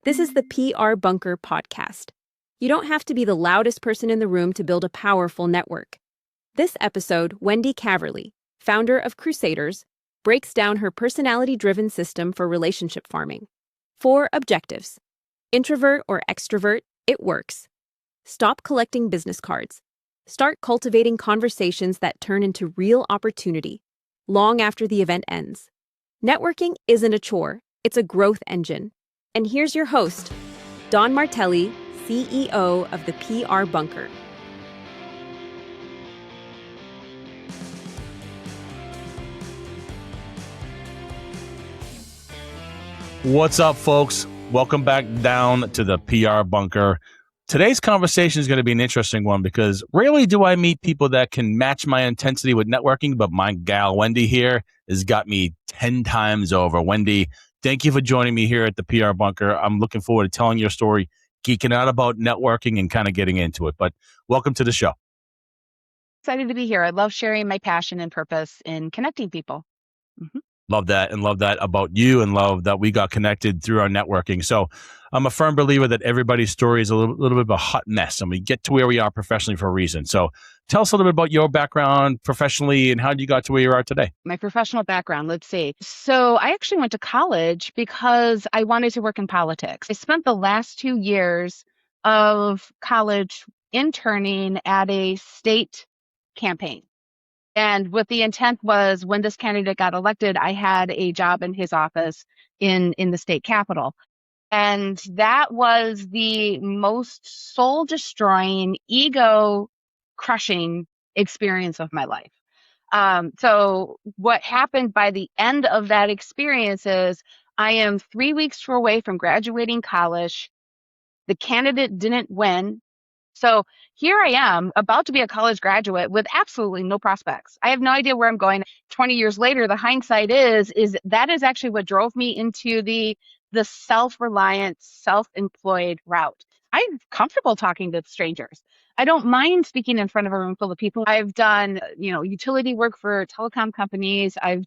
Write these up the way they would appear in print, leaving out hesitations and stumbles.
This is the PR Bunker podcast. You don't have to be the loudest person in the room to build a powerful network. This episode, Wendy Caverly, founder of Crusaders, breaks down her personality-driven system for relationship farming. 4 objectives. Introvert or extrovert, it works. Stop collecting business cards. Start cultivating conversations that turn into real opportunity, long after the event ends. Networking isn't a chore, it's a growth engine. And here's your host, Don Martelli, CEO of the PR Bunker. What's up, folks? Welcome back down to the PR Bunker. Today's conversation is going to be an interesting one because rarely do I meet people that can match my intensity with networking, but my gal Wendy here has got me 10 times over. Wendy, thank you for joining me here at the PR Bunker. I'm looking forward to telling your story, geeking out about networking and kind of getting into it. But welcome to the show. Excited to be here. I love sharing my passion and purpose in connecting people. Love that, and love that about you, and love that we got connected through our networking. So I'm a firm believer that everybody's story is a little bit of a hot mess, and we get to where we are professionally for a reason. So tell us a little bit about your background professionally and how you got to where you are today. My professional background, let's see. So I actually went to college because I wanted to work in politics. I spent the last 2 years of college interning at a state campaign. And what the intent was, when this candidate got elected, I had a job in his office in the state capitol. And that was the most soul-destroying, ego-crushing experience of my life. So what happened by the end of that experience is I am 3 weeks away from graduating college. The candidate didn't win. So here I am, about to be a college graduate with absolutely no prospects. I have no idea where I'm going. 20 years later, the hindsight is that is actually what drove me into the self-reliant, self-employed route. I'm comfortable talking to strangers. I don't mind speaking in front of a room full of people. I've done, utility work for telecom companies. I've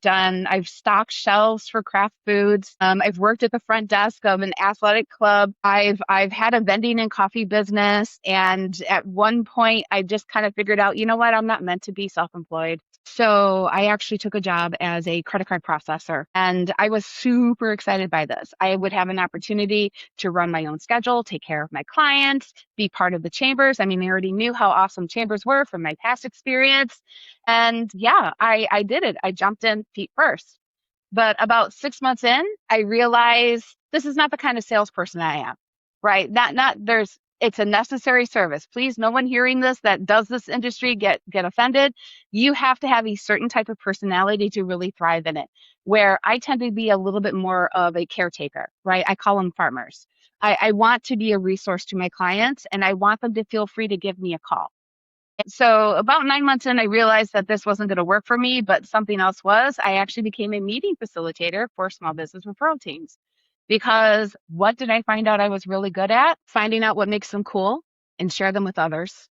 stocked shelves for craft foods. I've worked at the front desk of an athletic club. I've had a vending and coffee business. And at one point, I just kind of figured out, you know what? I'm not meant to be self-employed. So I actually took a job as a credit card processor, and I was super excited by this. I would have an opportunity to run my own schedule, take care of my clients, be part of the chambers. I mean, I already knew how awesome chambers were from my past experience. And yeah, I did it. I jumped in feet first. But about 6 months in, I realized this is not the kind of salesperson I am, right? It's a necessary service. Please, no one hearing this that does this industry get offended. You have to have a certain type of personality to really thrive in it, where I tend to be a little bit more of a caretaker, right? I call them farmers. I want to be a resource to my clients, and I want them to feel free to give me a call. And so about 9 months in, I realized that this wasn't going to work for me, but something else was. I actually became a meeting facilitator for small business referral teams. Because what did I find out I was really good at? Finding out what makes them cool and share them with others.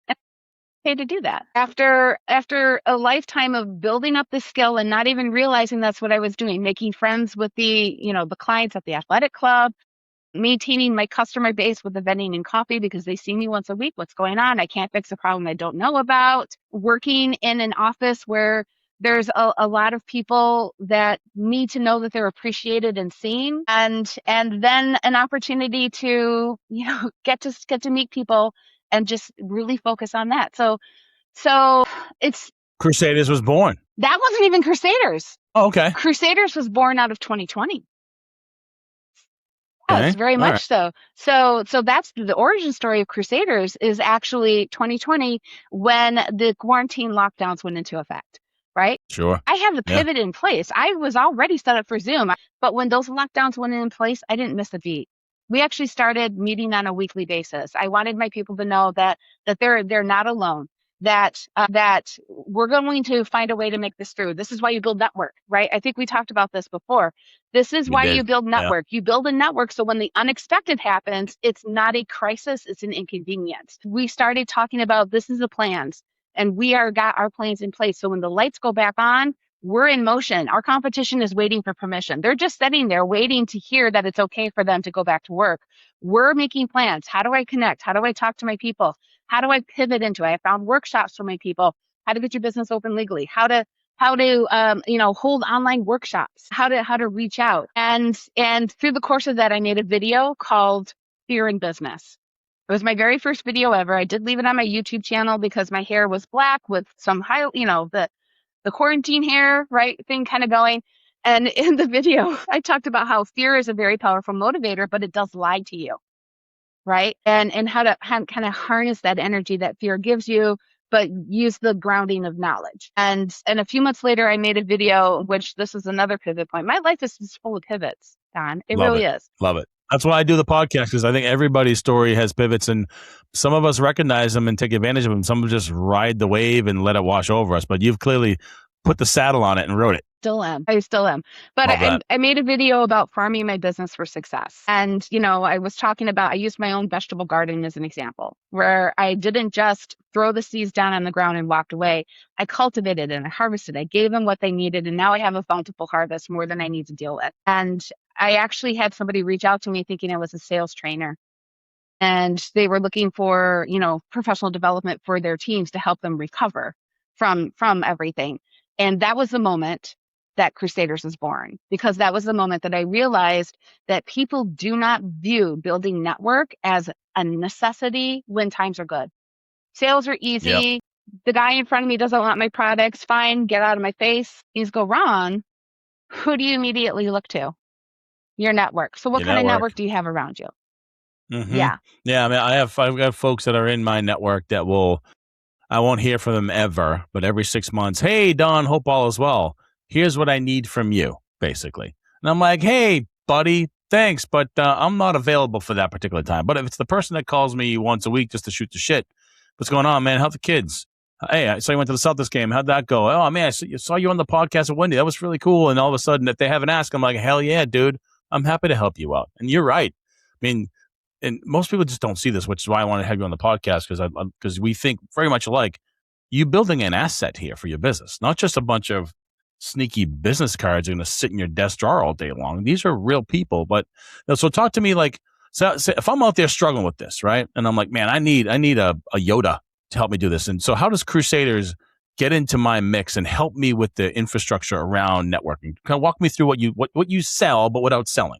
And I paid to do that. After a lifetime of building up this skill and not even realizing that's what I was doing, making friends with the clients at the athletic club, maintaining my customer base with the vending and coffee because they see me once a week. What's going on? I can't fix a problem I don't know about. Working in an office where there's a lot of people that need to know that they're appreciated and seen, and then an opportunity to get to meet people and just really focus on that. So it's Crusaders was born. That wasn't even Crusaders. Oh, okay. Crusaders was born out of 2020. Okay. Yes, very All much right. so. So that's the origin story of Crusaders is actually 2020 when the quarantine lockdowns went into effect. Right? Sure. I have the pivot in place. I was already set up for Zoom, but when those lockdowns went in place, I didn't miss a beat. We actually started meeting on a weekly basis. I wanted my people to know that they're not alone, that we're going to find a way to make this through. This is why you build network, right? I think we talked about this before. This is why you build network. You build a network so when the unexpected happens, it's not a crisis, it's an inconvenience. We started talking about this is the plans. And got our plans in place. So when the lights go back on, We're in motion. Our competition is waiting for permission. They're just sitting there waiting to hear that it's okay for them to go back to work. We're making plans. How do I connect? How do I talk to my people? How do I pivot into it? I found workshops for my people. How to get your business open legally. How to hold online workshops. How to reach out. And through the course of that, I made a video called Fear in Business. It was my very first video ever. I did leave it on my YouTube channel because my hair was black with some the quarantine hair, right, thing kind of going. And in the video, I talked about how fear is a very powerful motivator, but it does lie to you, right? And how to kind of harness that energy that fear gives you, but use the grounding of knowledge. And a few months later, I made a video, which this is another pivot point. My life is just full of pivots, Don. It really is. Love it. That's why I do the podcast, because I think everybody's story has pivots, and some of us recognize them and take advantage of them. Some just ride the wave and let it wash over us. But you've clearly put the saddle on it and rode it. I still am. But I made a video about farming my business for success. And, I was talking about, I used my own vegetable garden as an example, where I didn't just throw the seeds down on the ground and walked away. I cultivated and I harvested. I gave them what they needed. And now I have a bountiful harvest, more than I need to deal with. And I actually had somebody reach out to me thinking I was a sales trainer. And they were looking for, professional development for their teams to help them recover from everything. And that was the moment that Crusaders was born, because that was the moment that I realized that people do not view building network as a necessity when times are good. Sales are easy. Yep. The guy in front of me doesn't want my products. Fine, get out of my face. Things go wrong. Who do you immediately look to? Your network. So what kind of network do you have around you? Mm-hmm. Yeah. I mean, I've got folks that are in my network that I won't hear from them ever, but every 6 months, hey, Don, hope all is well. Here's what I need from you, basically. And I'm like, hey, buddy, thanks, but I'm not available for that particular time. But if it's the person that calls me once a week just to shoot the shit, what's going on, man? How's the kids? Hey, I saw you went to the Celtics game. How'd that go? Oh, man, I saw you on the podcast with Wendy. That was really cool. And all of a sudden, if they haven't asked, I'm like, hell yeah, dude. I'm happy to help you out. And you're right. I mean, and most people just don't see this, which is why I want to have you on the podcast, because we think very much alike. You building an asset here for your business, not just a bunch of sneaky business cards are going to sit in your desk drawer all day long. These are real people. But so talk to me so if I'm out there struggling with this, right? And I'm like, man, I need a Yoda to help me do this. And so how does Crusaders get into my mix and help me with the infrastructure around networking? Kind of walk me through what you sell, but without selling.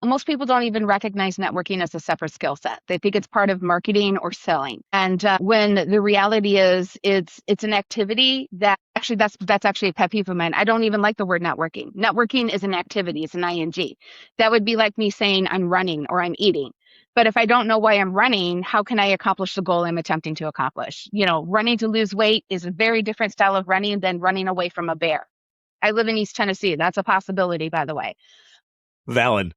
Most people don't even recognize networking as a separate skill set. They think it's part of marketing or selling. And when the reality is it's an activity that actually, that's actually a pet peeve of mine. I don't even like the word networking. Networking is an activity. It's an ing. That would be like me saying I'm running or I'm eating. But if I don't know why I'm running, how can I accomplish the goal I'm attempting to accomplish? Running to lose weight is a very different style of running than running away from a bear. I live in East Tennessee. That's a possibility, by the way. Valid.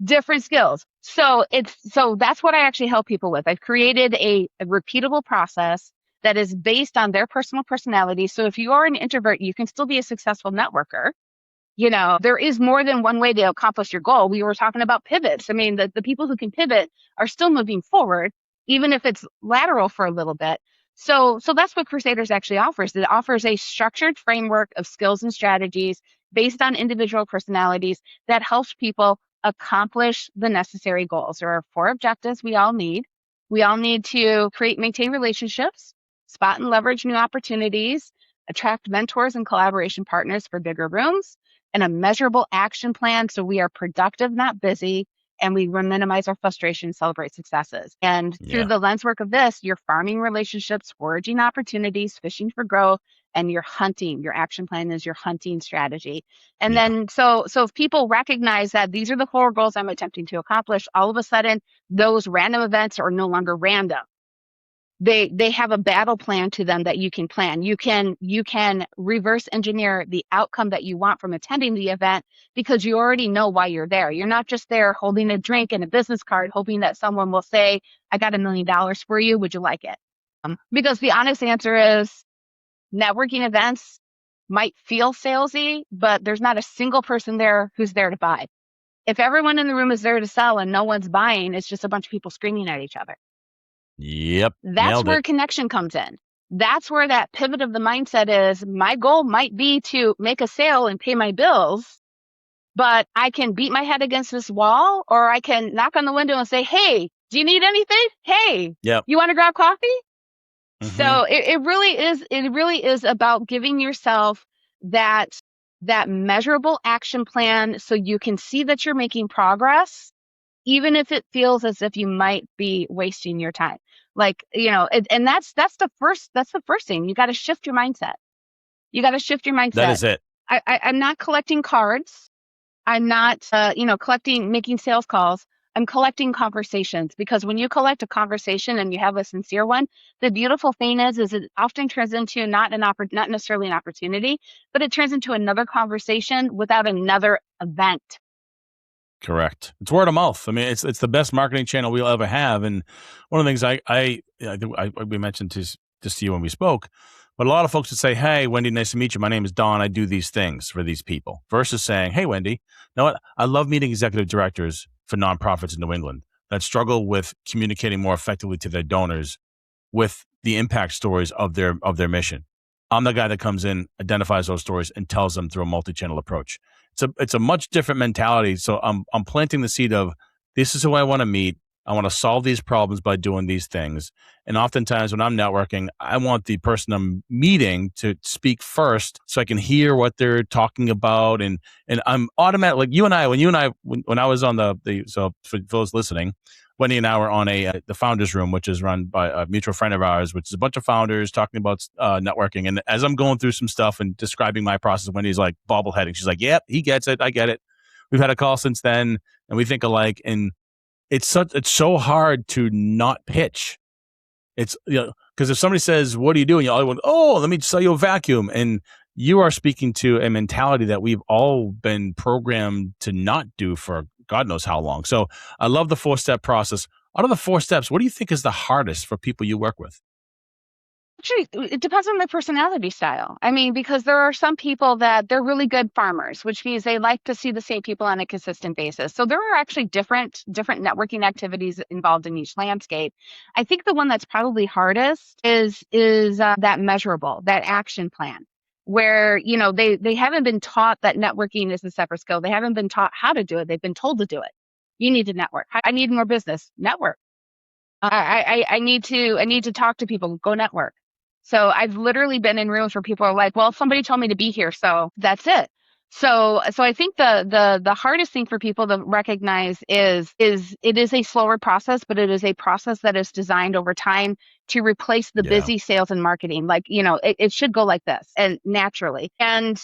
Different skills. So that's what I actually help people with. I've created a repeatable process that is based on their personal personality. So if you are an introvert, you can still be a successful networker. There is more than one way to accomplish your goal. We were talking about pivots. I mean, the people who can pivot are still moving forward, even if it's lateral for a little bit. So that's what Crusaders actually offers. It offers a structured framework of skills and strategies based on individual personalities that helps people accomplish the necessary goals. There are 4 objectives we all need. We all need to maintain relationships, spot and leverage new opportunities, attract mentors and collaboration partners for bigger rooms, and a measurable action plan so we are productive, not busy, and we minimize our frustration, celebrate successes. And through the lens work of this, you're farming relationships, foraging opportunities, fishing for growth, and you're hunting. Your action plan is your hunting strategy. And then, so if people recognize that these are the 4 goals I'm attempting to accomplish, all of a sudden, those random events are no longer random. They have a battle plan to them that you can plan. You can reverse engineer the outcome that you want from attending the event because you already know why you're there. You're not just there holding a drink and a business card, hoping that someone will say, I got $1 million for you. Would you like it? Because the honest answer is networking events might feel salesy, but there's not a single person there who's there to buy. If everyone in the room is there to sell and no one's buying, it's just a bunch of people screaming at each other. Yep. That's where connection comes in. That's where that pivot of the mindset is. My goal might be to make a sale and pay my bills, but I can beat my head against this wall, or I can knock on the window and say, hey, do you need anything? Hey, you want to grab coffee? Mm-hmm. So it really is about giving yourself that measurable action plan so you can see that you're making progress, even if it feels as if you might be wasting your time. Like, and that's the first thing. You got to shift your mindset. That is it. I'm not collecting cards. I'm not, making sales calls. I'm collecting conversations, because when you collect a conversation and you have a sincere one, the beautiful thing is it often turns into not necessarily an opportunity, but it turns into another conversation without another event. Correct. It's word of mouth. I mean, it's the best marketing channel we'll ever have. And one of the things we mentioned just to you when we spoke, but a lot of folks would say, hey, Wendy, nice to meet you. My name is Don. I do these things for these people, versus saying, hey, Wendy, you know what? I love meeting executive directors for nonprofits in New England that struggle with communicating more effectively to their donors with the impact stories of their mission. I'm the guy that comes in, identifies those stories, and tells them through a multi-channel approach. It's a much different mentality. So I'm planting the seed of, this is who I want to meet. I want to solve these problems by doing these things. And oftentimes when I'm networking, I want the person I'm meeting to speak first so I can hear what they're talking about. And I'm automatic, like when I was on so for those listening, Wendy and I were on the Founders Room, which is run by a mutual friend of ours, which is a bunch of founders talking about networking. And as I'm going through some stuff and describing my process, Wendy's like bobbleheading. She's like, yep, he gets it. I get it. We've had a call since then and we think alike. And it's so hard to not pitch. It's, because if somebody says, what are you doing? You all went, oh, let me sell you a vacuum. And you are speaking to a mentality that we've all been programmed to not do for God knows how long. So I love the 4-step process. Out of the 4 steps, what do you think is the hardest for people you work with? Actually, it depends on their personality style. I mean, because there are some people that they're really good farmers, which means they like to see the same people on a consistent basis. So there are actually different networking activities involved in each landscape. I think the one that's probably hardest is that measurable, that action plan, where, they haven't been taught that networking is a separate skill. They haven't been taught how to do it. They've been told to do it. You need to network. I need more business. Network. I need to talk to people. Go network. So I've literally been in rooms where people are like, well, somebody told me to be here, so that's it. So I think the hardest thing for people to recognize is it is a slower process, but it is a process that is designed over time to replace the busy sales and marketing. Like, it should go like this and naturally. And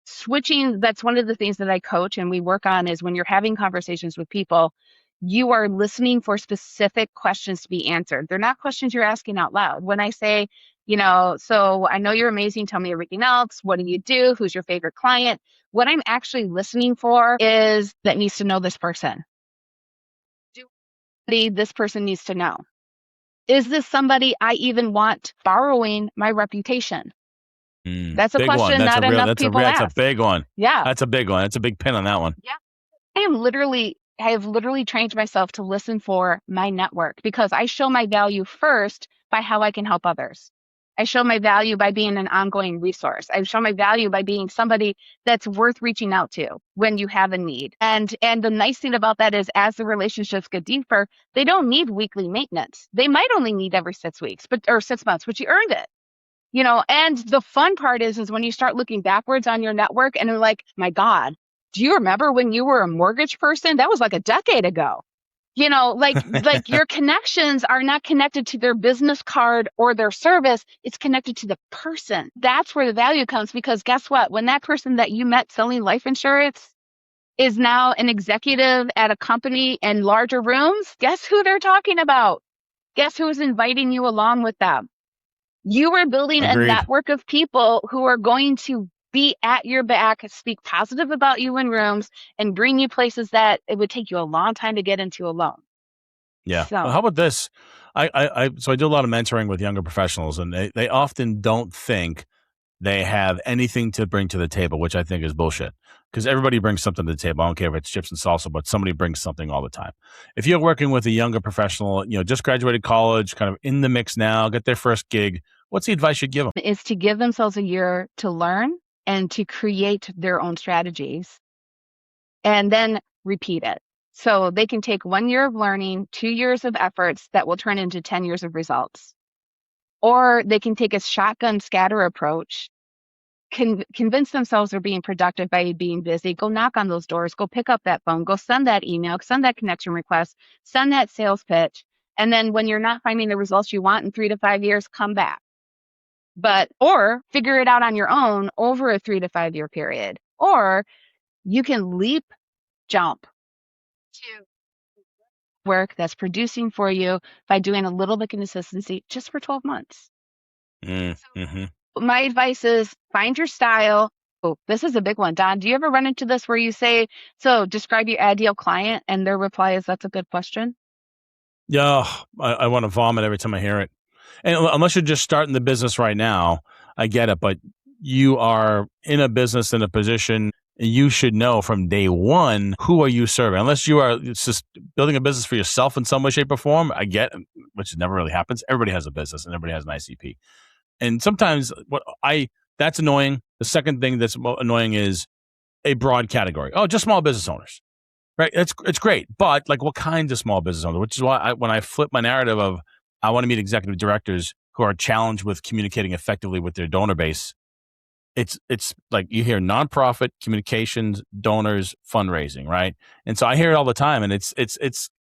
switching, that's one of the things that I coach and we work on, is when you're having conversations with people, you are listening for specific questions to be answered. They're not questions you're asking out loud. When I say, so I know you're amazing, tell me everything else. What do you do? Who's your favorite client? What I'm actually listening for is that needs to know this person. This person needs to know. Is this somebody I even want borrowing my reputation? That's a big question one. not enough people ask. That's a big one. Yeah. That's a big one. That's a big pin on that one. Yeah. I have literally trained myself to listen for my network, because I show my value first by how I can help others. I show my value by being an ongoing resource. I show my value by being somebody that's worth reaching out to when you have a need. And the nice thing about that is, as the relationships get deeper, they don't need weekly maintenance. They might only need every 6 weeks, or 6 months, but you earned it. And the fun part is when you start looking backwards on your network and you're like, my God, do you remember when you were a mortgage person? That was like a decade ago. Like your connections are not connected to their business card or their service. It's connected to the person. That's where the value comes, because guess what? When that person that you met selling life insurance is now an executive at a company in larger rooms, guess who they're talking about? Guess who is inviting you along with them? You are building Agreed. A network of people who are going to be at your back, speak positive about you in rooms, and bring you places that it would take you a long time to get into alone. Yeah. So, well, how about this? I do a lot of mentoring with younger professionals, and they often don't think they have anything to bring to the table, which I think is bullshit, because everybody brings something to the table. I don't care if it's chips and salsa, but somebody brings something all the time. If you're working with a younger professional, just graduated college, kind of in the mix now, get their first gig, What's the advice you'd give them? Is to give themselves a year to learn and to create their own strategies and then repeat it. So they can take 1 year of learning, 2 years of efforts that will turn into 10 years of results. Or they can take a shotgun scatter approach, convince themselves they're being productive by being busy, go knock on those doors, go pick up that phone, go send that email, send that connection request, send that sales pitch. And then when you're not finding the results you want in 3 to 5 years, come back. Or figure it out on your own over a 3 to 5 year period. Or you can leap, jump to work that's producing for you by doing a little bit of consistency just for 12 months. Mm-hmm. My advice is find your style. Oh, this is a big one. Don, do you ever run into this where you say, so describe your ideal client, and their reply is, that's a good question? Yeah, I want to vomit every time I hear it. And unless you're just starting the business right now, I get it. But you are in a business, in a position, you should know from day one, who are you serving? Unless you are just building a business for yourself in some way, shape, or form, I get, which never really happens. Everybody has a business and everybody has an ICP. And sometimes that's annoying. The second thing that's annoying is a broad category. Oh, just small business owners. Right. It's great. But like, what kinds of small business owners? Which is why when I flip my narrative of I want to meet executive directors who are challenged with communicating effectively with their donor base, it's like you hear nonprofit, communications, donors, fundraising, right? And so I hear it all the time, and it's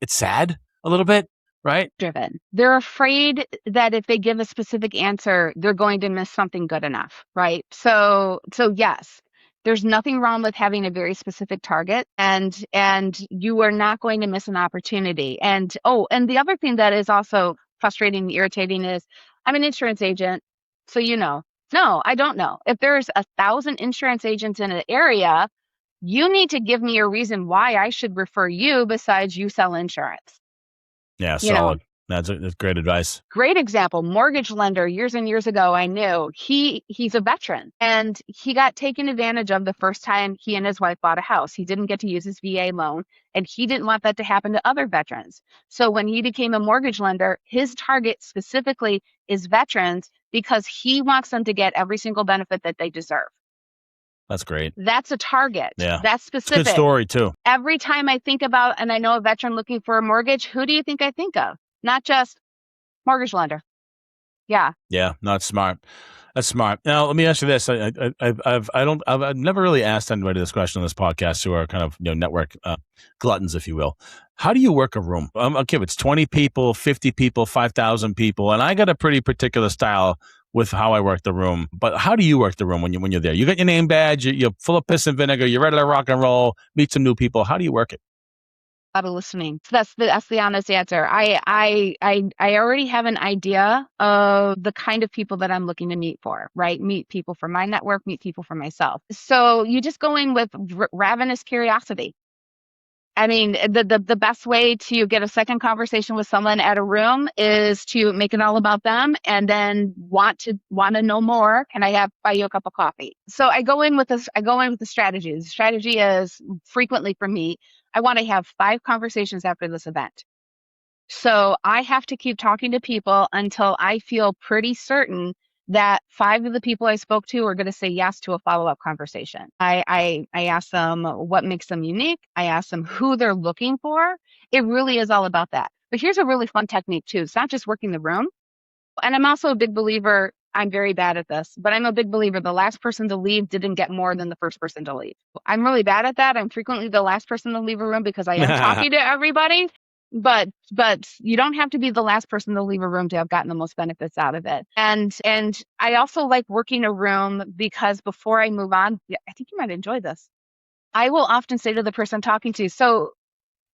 sad a little bit, right? Driven. They're afraid that if they give a specific answer, they're going to miss something good enough, right? So yes, there's nothing wrong with having a very specific target, and you are not going to miss an opportunity. And the other thing that is also frustrating and irritating is I'm an insurance agent, so no, I don't know. If there's 1,000 insurance agents in an area, you need to give me a reason why I should refer you besides you sell insurance. Yeah, solid. That's great advice. Great example. Mortgage lender years and years ago, I knew he's a veteran, and he got taken advantage of the first time he and his wife bought a house. He didn't get to use his VA loan, and he didn't want that to happen to other veterans. So when he became a mortgage lender, his target specifically is veterans because he wants them to get every single benefit that they deserve. That's great. That's a target. Yeah. That's specific. It's a good story too. Every time I think about, and I know a veteran looking for a mortgage, who do you think I think of? Not just mortgage lender. Yeah. Yeah, that's smart. That's smart. Now, let me ask you this. I've never really asked anybody this question on this podcast who are kind of, network gluttons, if you will. How do you work a room? Okay, if it's 20 people, 50 people, 5,000 people, and I got a pretty particular style with how I work the room. But how do you work the room when you're there? You got your name badge, you're full of piss and vinegar, you're ready to rock and roll, meet some new people. How do you work it? A lot of listening. So that's the honest answer. I already have an idea of the kind of people that I'm looking to meet for, right? Meet people for my network, meet people for myself. So you just go in with ravenous curiosity. I mean, the best way to get a second conversation with someone at a room is to make it all about them and then want to know more. Can I buy you a cup of coffee? So I go in with the strategy. The strategy is frequently for me, I want to have 5 conversations after this event. So I have to keep talking to people until I feel pretty certain that 5 of the people I spoke to are going to say yes to a follow-up conversation. I ask them what makes them unique. I ask them who they're looking for. It really is all about that. But here's a really fun technique too. It's not just working the room. And I'm also a big believer, I'm very bad at this, but I'm a big believer the last person to leave didn't get more than the first person to leave. I'm really bad at that. I'm frequently the last person to leave a room because I am talking to everybody. But you don't have to be the last person to leave a room to have gotten the most benefits out of it. And I also like working a room because before I move on, I think you might enjoy this. I will often say to the person I'm talking to, so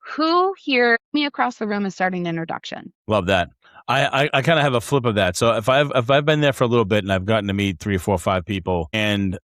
who here me across the room is starting an introduction? Love that. I kind of have a flip of that. So if I've been there for a little bit and I've gotten to meet 3 or 4 or 5 people, and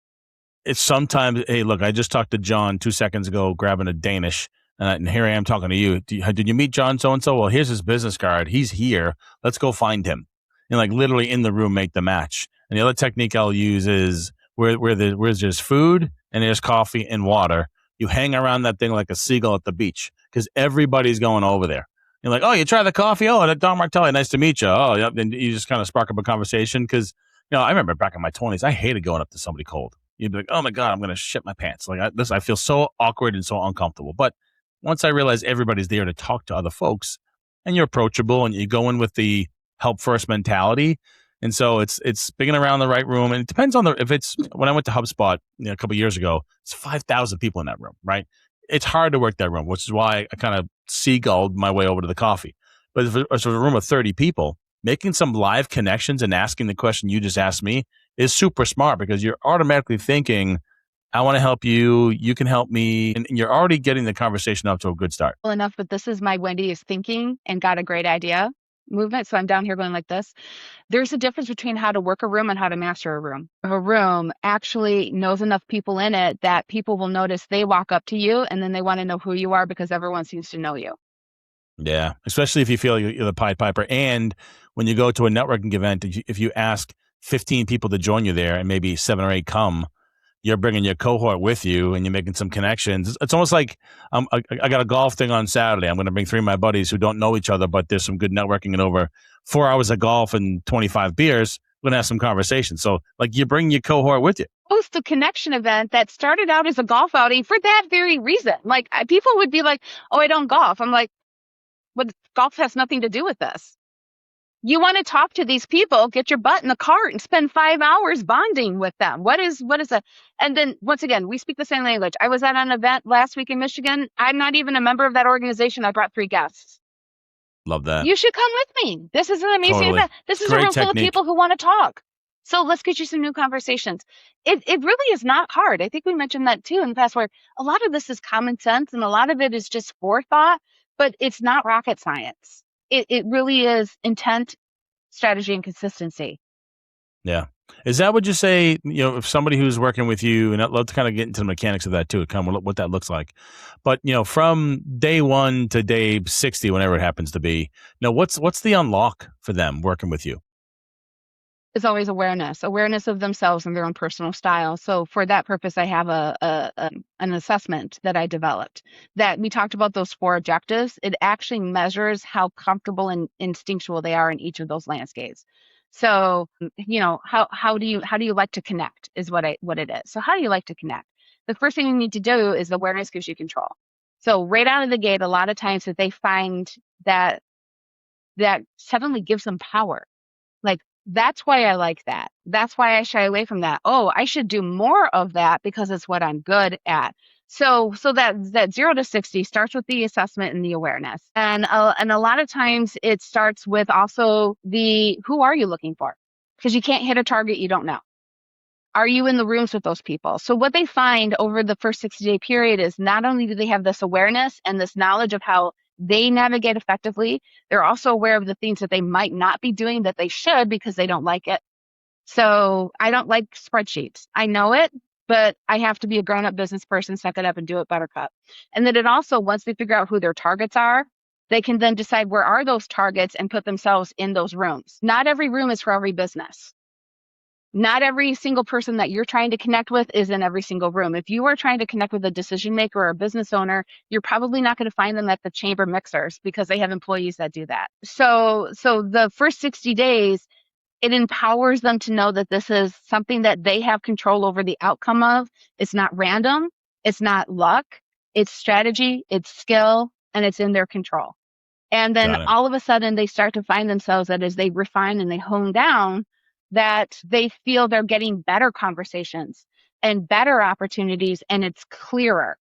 it's sometimes, hey, look, I just talked to John 2 seconds ago, grabbing a Danish. And here I am talking to you. Did you meet John so-and-so? Well, here's his business card. He's here. Let's go find him. And like literally in the room, make the match. And the other technique I'll use is where there's food and there's coffee and water. You hang around that thing like a seagull at the beach because everybody's going over there. You're like, oh, you try the coffee? Oh, Don Martelli, nice to meet you. Oh, yep. Then you just kind of spark up a conversation because, I remember back in my 20s, I hated going up to somebody cold. You'd be like, oh my God, I'm going to shit my pants. Like I feel so awkward and so uncomfortable. But once I realized everybody's there to talk to other folks and you're approachable and you go in with the help first mentality. And so it's picking around the right room. And it depends on if it's, when I went to HubSpot a couple of years ago, it's 5,000 people in that room, right? It's hard to work that room, which is why I kind of seagulled my way over to the coffee. But if it's a room of 30 people, making some live connections and asking the question you just asked me is super smart because you're automatically thinking, I want to help you. You can help me. And you're already getting the conversation up to a good start. Well enough, but this is my Wendy is thinking and got a great idea movement. So I'm down here going like this. There's a difference between how to work a room and how to master a room. A room actually knows enough people in it that people will notice they walk up to you and then they want to know who you are because everyone seems to know you. Yeah, especially if you feel you're the Pied Piper. And when you go to a networking event, if you ask 15 people to join you there and maybe 7 or 8 come, you're bringing your cohort with you and you're making some connections. It's almost like I got a golf thing on Saturday. I'm going to bring 3 of my buddies who don't know each other, but there's some good networking and over 4 hours of golf and 25 beers. We're going to have some conversations. So like you bring your cohort with you. Host a connection event that started out as a golf outing for that very reason. Like people would be like, oh, I don't golf. I'm like, but golf has nothing to do with this. You want to talk to these people, get your butt in the cart and spend 5 hours bonding with them. What is that? And then once again, we speak the same language. I was at an event last week in Michigan. I'm not even a member of that organization. I brought 3 guests. Love that. You should come with me. This is an amazing event. This is a room full of people who want to talk. So let's get you some new conversations. It really is not hard. I think we mentioned that too in the past, where a lot of this is common sense and a lot of it is just forethought, but it's not rocket science. It really is intent, strategy, and consistency. Yeah. Is that what you say, if somebody who's working with you, and I'd love to kind of get into the mechanics of that too, kind of what that looks like. But, from day 1 to day 60, whenever it happens to be, what's the unlock for them working with you? Is always awareness of themselves and their own personal style. So for that purpose, I have an assessment that I developed that we talked about those 4 objectives. It actually measures how comfortable and instinctual they are in each of those landscapes. So, how do you like to connect is what it is. So how do you like to connect? The first thing you need to do is awareness gives you control. So right out of the gate, a lot of times that they find that suddenly gives them power. Like, that's why I like that. That's why I shy away from that. Oh, I should do more of that because it's what I'm good at. So that 0 to 60 starts with the assessment and the awareness. And a lot of times it starts with also who are you looking for? Because you can't hit a target you don't know. Are you in the rooms with those people? So what they find over the first 60-day period is not only do they have this awareness and this knowledge of how they navigate effectively, they're also aware of the things that they might not be doing that they should because they don't like it. So I don't like spreadsheets. I know it, but I have to be a grown-up business person, suck it up and do it buttercup. And then it also, once they figure out who their targets are, they can then decide where are those targets and put themselves in those rooms. Not every room is for every business. Not every single person that you're trying to connect with is in every single room. If you are trying to connect with a decision maker or a business owner, you're probably not going to find them at the chamber mixers because they have employees that do that. So the first 60 days, it empowers them to know that this is something that they have control over the outcome of. It's not random. It's not luck. It's strategy. It's skill, and it's in their control. And then all of a sudden they start to find themselves that as they refine and they hone down, that they feel they're getting better conversations and better opportunities, and it's clearer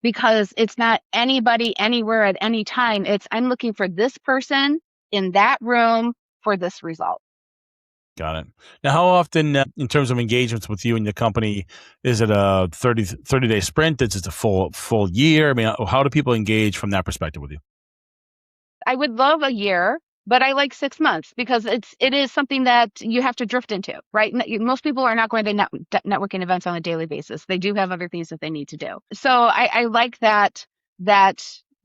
because it's not anybody anywhere at any time. It's I'm looking for this person in that room for this result. Got it. Now, how often, in terms of engagements with you and your company, is it a 30-day sprint? Is it a full year? I mean, how do people engage from that perspective with you? I would love a year, but I like 6 months because it is something that you have to drift into, right? Most people are not going to networking events on a daily basis. They do have other things that they need to do. So I like that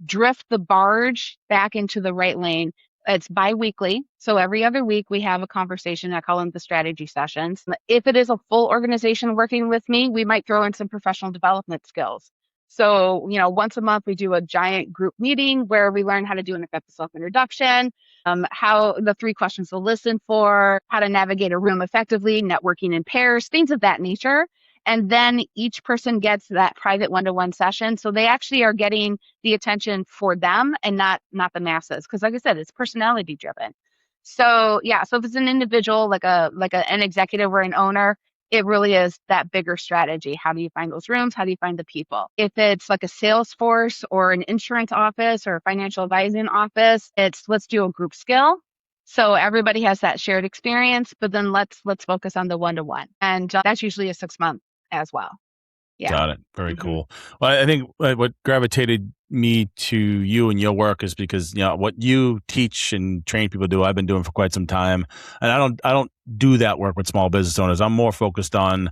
drift the barge back into the right lane. It's bi-weekly. So every other week we have a conversation. I call them the strategy sessions. If it is a full organization working with me, we might throw in some professional development skills. So, once a month we do a giant group meeting where we learn how to do an effective self-introduction, how the 3 questions to listen for, how to navigate a room effectively, networking in pairs, things of that nature. And then each person gets that private one-to-one session. So they actually are getting the attention for them and not the masses. Because like I said, it's personality driven. So yeah, so if it's an individual, like an executive or an owner, it really is that bigger strategy. How do you find those rooms? How do you find the people? If it's like a sales force or an insurance office or a financial advising office, it's let's do a group skill. So everybody has that shared experience, but then let's focus on the one-to-one. And that's usually a 6-month as well. Yeah. Got it. Very cool. Well, I think what gravitated me to you and your work is because what you teach and train people to do, I've been doing for quite some time, and I don't do that work with small business owners. I'm more focused on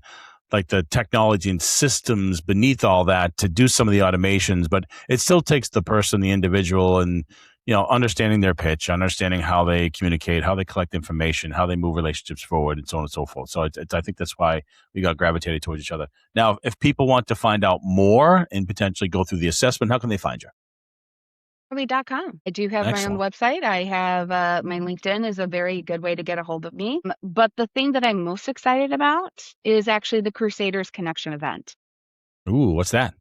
like the technology and systems beneath all that to do some of the automations, but it still takes the person, the individual, and understanding their pitch, understanding how they communicate, how they collect information, how they move relationships forward, and so on and so forth. So I think that's why we got gravitated towards each other. Now, if people want to find out more and potentially go through the assessment, how can they find you? Carly.com. I do have my own website. I have my LinkedIn is a very good way to get a hold of me. But the thing that I'm most excited about is actually the Crusaders Connection Event. Ooh, what's that?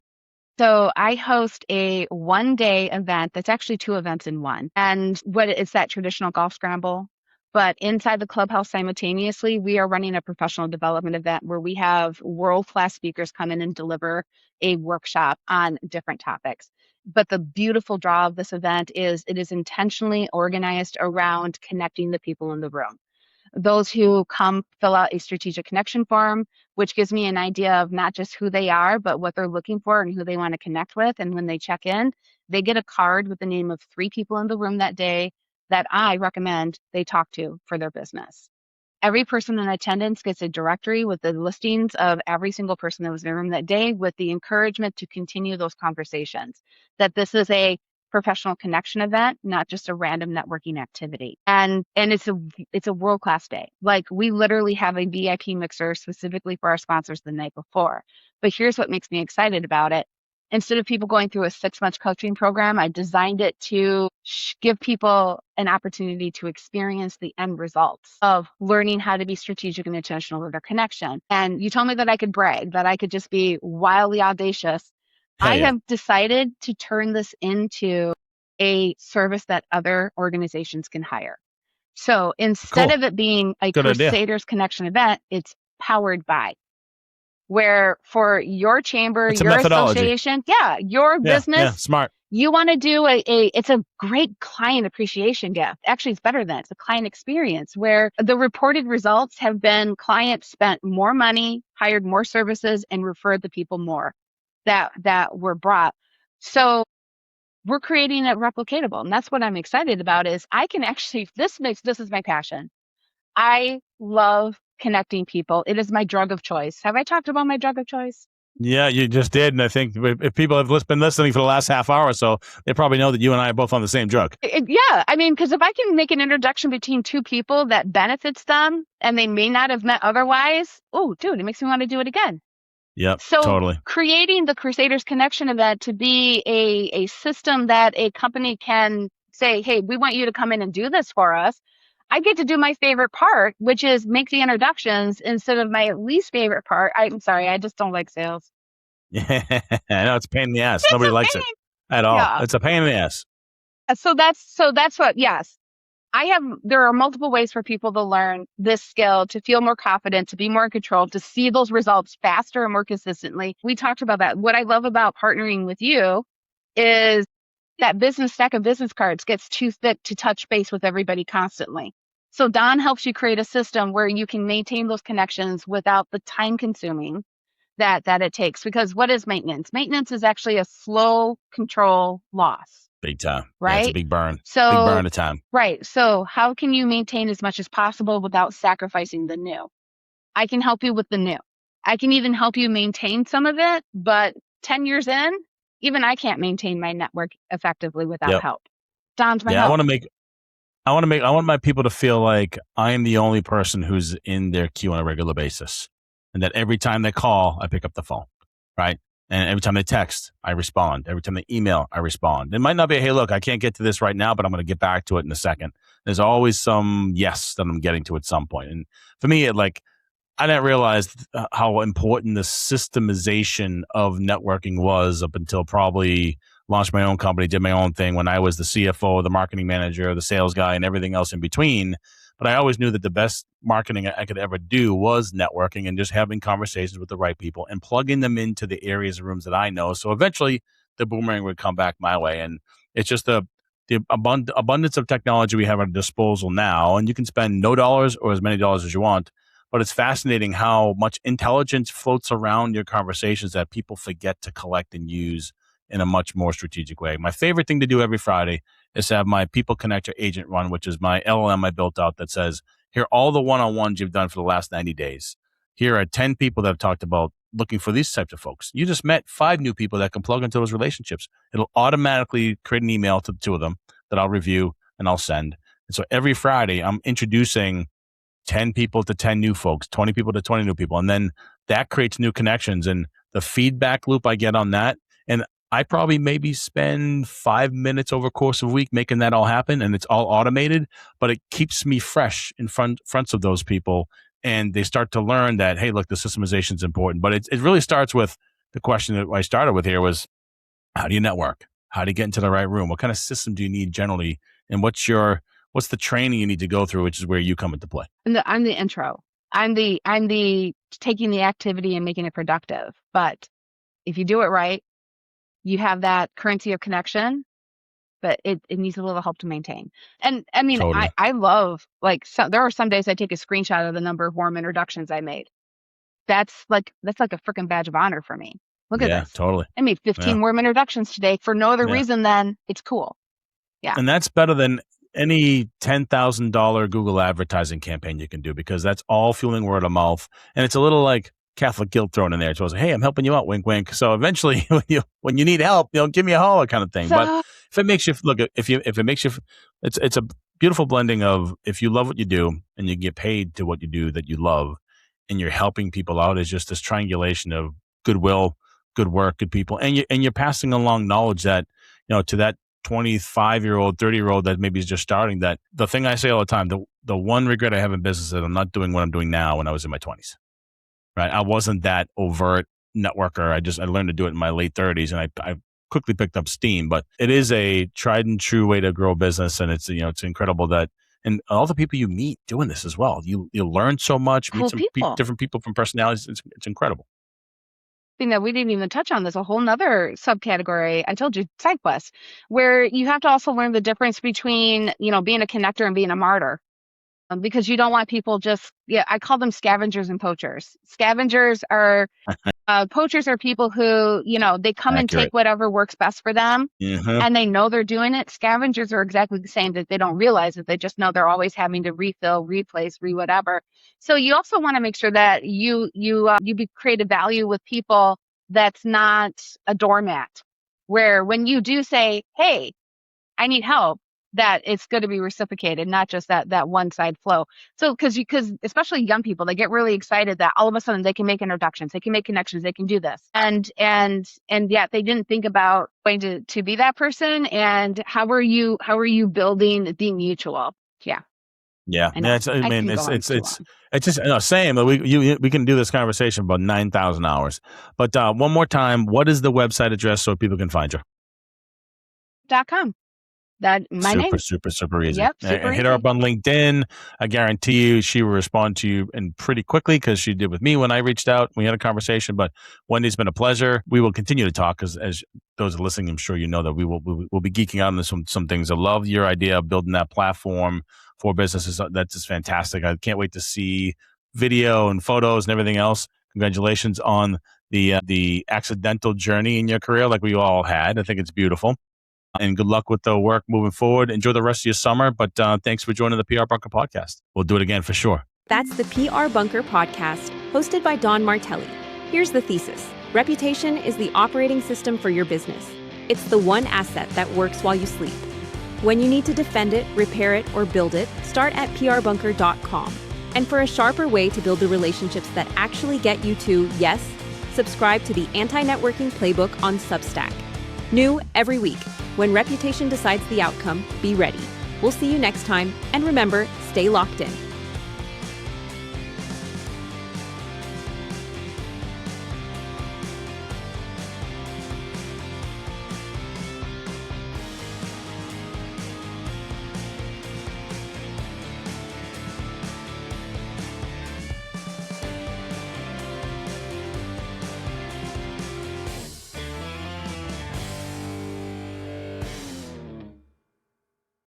So I host a 1-day event that's actually 2 events in one. And it's that traditional golf scramble. But inside the clubhouse simultaneously, we are running a professional development event where we have world-class speakers come in and deliver a workshop on different topics. But the beautiful draw of this event is it is intentionally organized around connecting the people in the room. Those who come fill out a strategic connection form, which gives me an idea of not just who they are, but what they're looking for and who they want to connect with. And when they check in, they get a card with the name of 3 people in the room that day that I recommend they talk to for their business. Every person in attendance gets a directory with the listings of every single person that was in the room that day, with the encouragement to continue those conversations, that this is a professional connection event, not just a random networking activity. And it's a world-class day. Like, we literally have a VIP mixer specifically for our sponsors the night before. But here's what makes me excited about it. Instead of people going through a 6-month coaching program, I designed it to give people an opportunity to experience the end results of learning how to be strategic and intentional with their connection. And you told me that I could brag, that I could just be wildly audacious. I have decided to turn this into a service that other organizations can hire. So instead of it being a Crusaders Connection event, it's powered by. Where for your chamber, your association, your business, smart. You want to do it's a great client appreciation gift. Actually, it's better than it's a client experience where the reported results have been clients spent more money, hired more services, and referred the people more that were brought. So we're creating it replicatable. And that's what I'm excited about is I can actually, this is my passion. I love connecting people. It is my drug of choice. Have I talked about my drug of choice? Yeah, you just did. And I think if people have been listening for the last half hour or so, they probably know that you and I are both on the same drug. Yeah. I mean, because if I can make an introduction between 2 people that benefits them and they may not have met otherwise, oh, dude, it makes me want to do it again. Yep, so totally. Creating the Crusaders Connection event to be a system that a company can say, hey, we want you to come in and do this for us. I get to do my favorite part, which is make the introductions instead of my least favorite part. I'm sorry, I just don't like sales. Yeah, I know it's a pain in the ass. Nobody likes it at all. Yeah. It's a pain in the ass. So that's what, yes. There are multiple ways for people to learn this skill, to feel more confident, to be more in control, to see those results faster and more consistently. We talked about that. What I love about partnering with you is that business stack of business cards gets too thick to touch base with everybody constantly. So Don helps you create a system where you can maintain those connections without the time consuming that it takes. Because what is maintenance? Maintenance is actually a slow control loss. Big time. Right? Yeah, it's a big burn. So, big burn of time. Right. So how can you maintain as much as possible without sacrificing the new? I can help you with the new. I can even help you maintain some of it, but 10 years in, even I can't maintain my network effectively without help. Don's my help. I want my people to feel like I am the only person who's in their queue on a regular basis, and that every time they call, I pick up the phone, right? And every time they text, I respond. Every time they email, I respond. It might not be, hey, look, I can't get to this right now, but I'm going to get back to it in a second. There's always some yes that I'm getting to at some point. And for me, I didn't realize how important the systemization of networking was up until probably launched my own company, did my own thing when I was the CFO, the marketing manager, the sales guy, and everything else in between. But I always knew that the best marketing I could ever do was networking and just having conversations with the right people and plugging them into the areas of rooms that I know. So eventually the boomerang would come back my way. And it's just the abundance of technology we have at our disposal now. And you can spend no dollars or as many dollars as you want. But it's fascinating how much intelligence floats around your conversations that people forget to collect and use in a much more strategic way. My favorite thing to do every Friday is to have my People Connector Agent Run, which is my LLM I built out that says, here are all the one-on-ones you've done for the last 90 days. Here are 10 people that have talked about looking for these types of folks. You just met 5 new people that can plug into those relationships. It'll automatically create an email to the 2 of them that I'll review and I'll send. And so every Friday, I'm introducing 10 people to 10 new folks, 20 people to 20 new people. And then that creates new connections and the feedback loop I get on that. And I probably maybe spend 5 minutes over the course of a week making that all happen, and it's all automated, but it keeps me fresh in fronts of those people. And they start to learn that, hey, look, the systemization is important. But it really starts with the question that I started with here was, how do you network? How do you get into the right room? What kind of system do you need generally? And what's the training you need to go through, which is where you come into play? I'm the intro. I'm the taking the activity and making it productive. But if you do it right, you have that currency of connection, but it needs a little help to maintain. And I mean, Totally. I love, there are some days I take a screenshot of the number of warm introductions I made. That's like a freaking badge of honor for me. Look at this. Totally. I made 15 warm introductions today for no other reason than it's cool. Yeah. And that's better than any $10,000 Google advertising campaign you can do, because that's all fueling word of mouth. And it's a little like Catholic guilt thrown in there. So, hey, I'm helping you out, wink, wink. So eventually, when you need help, give me a holler, kind of thing. But if it makes you look, if it makes you, it's a beautiful blending of, if you love what you do and you get paid to what you do that you love, and you're helping people out, is just this triangulation of goodwill, good work, good people, and you're passing along knowledge that to that 25-year-old, 30-year-old that maybe is just starting. That the thing I say all the time, the one regret I have in business is that I'm not doing what I'm doing now when I was in my 20s. Right, I wasn't that overt networker. I learned to do it in my late 30s, and I quickly picked up steam. But it is a tried and true way to grow a business, and it's incredible that, and all the people you meet doing this as well. You learn so much, meet some different people from personalities. It's incredible. Thing that we didn't even touch on, there's a whole nother subcategory. I told you, side quests, where you have to also learn the difference between being a connector and being a martyr. Because you don't want people I call them scavengers and poachers. Scavengers are, poachers are people who, they come and take whatever works best for them, and they know they're doing it. Scavengers are exactly the same, that they don't realize it. They just know they're always having to refill, replace, whatever. So you also want to make sure that you create a value with people that's not a doormat, where when you do say, hey, I need help, that it's going to be reciprocated, not just that one side flow. So because especially young people, they get really excited that all of a sudden they can make introductions, they can make connections, they can do this, and yet they didn't think about going to be that person. And how are you building the mutual? Yeah. It's just same. We can do this conversation about 9,000 hours. But one more time, what is the website address so people can find you? .com. That my name. Super easy. Yep, and hit her up on LinkedIn. I guarantee you she will respond to you and pretty quickly, because she did with me when I reached out. We had a conversation. But Wendy's been a pleasure. We will continue to talk, because as those listening, I'm sure you know that we'll be geeking out on some things. I love your idea of building that platform for businesses. That's just fantastic. I can't wait to see video and photos and everything else. Congratulations on the accidental journey in your career, like we all had. I think it's beautiful. And good luck with the work moving forward. Enjoy the rest of your summer. But thanks for joining the PR Bunker podcast. We'll do it again for sure. That's the PR Bunker podcast, hosted by Don Martelli. Here's the thesis. Reputation is the operating system for your business. It's the one asset that works while you sleep. When you need to defend it, repair it, or build it, start at prbunker.com. And for a sharper way to build the relationships that actually get you to, yes, subscribe to the Anti-Networking Playbook on Substack. New every week. When reputation decides the outcome, be ready. We'll see you next time, and remember, stay locked in.